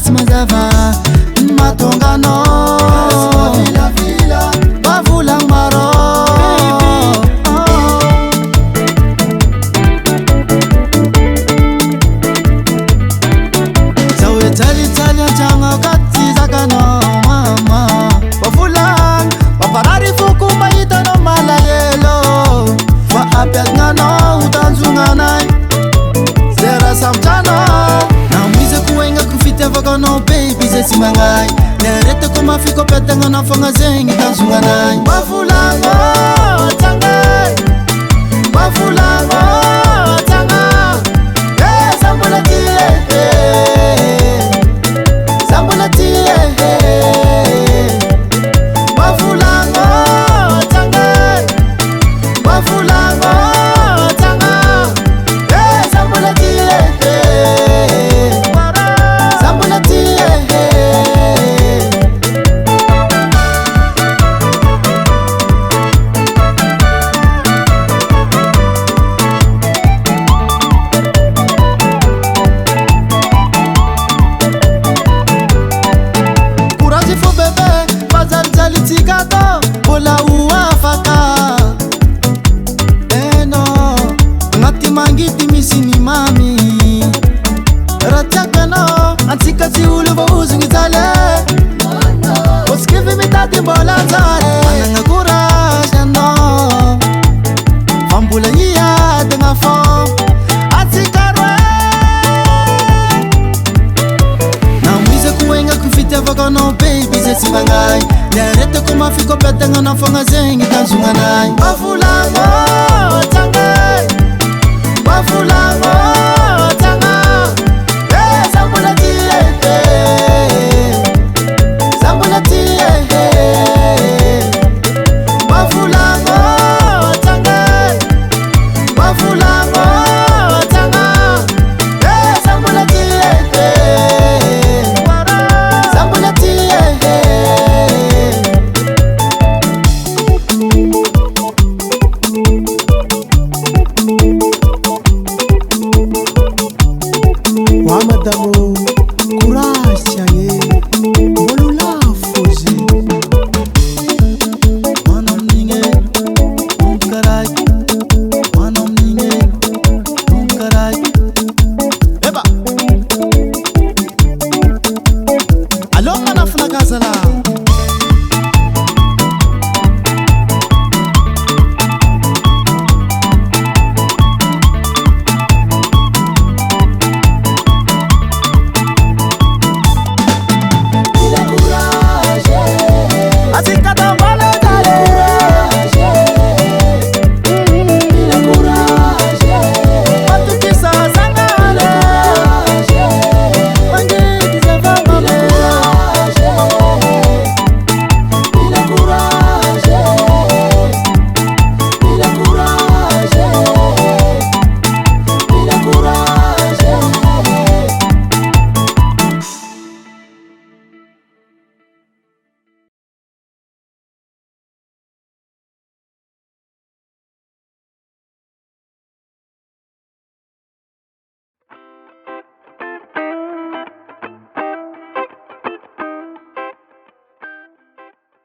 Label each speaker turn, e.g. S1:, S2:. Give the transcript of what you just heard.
S1: sy mazava mahatonga anao mavolagny maro zaho hoe jalitaly an-tragno ka tsy zakanao mama mavolagny mamparary foko mahitanao malahelo fa ampiagnanao tanjonganay zay raha samotranao namizako aignako fitiavakanao baby zay tsy magnay niaretako mafiko ampiatagnanao fogna zegny tanjonganay mavolagny atsangay mavolagny atsagna zambola ty zambola ty mavolagny atsangay mavolagny atsagna zambola ty zambola ty courage fo bebe fazalijalitsika to mbola ho afaka eno agnaty mangidy misy ny mamy raha tiako anao antsika tsy olo vaozogny jaly osikivy mitady mbola jare managna courage anao fa mbola hiadagna fô atsika roe namizako aignako fitiavakanao baby zay tsy magnay niaretako mafiko ampiatagnanao fogna zegny tanjonganay mavolagny atsangay mavolagny atsagna zambola ty zambola ty mavolagny atsangay mavolagny atsagna zambola ty zambola ty
S2: Wa madamo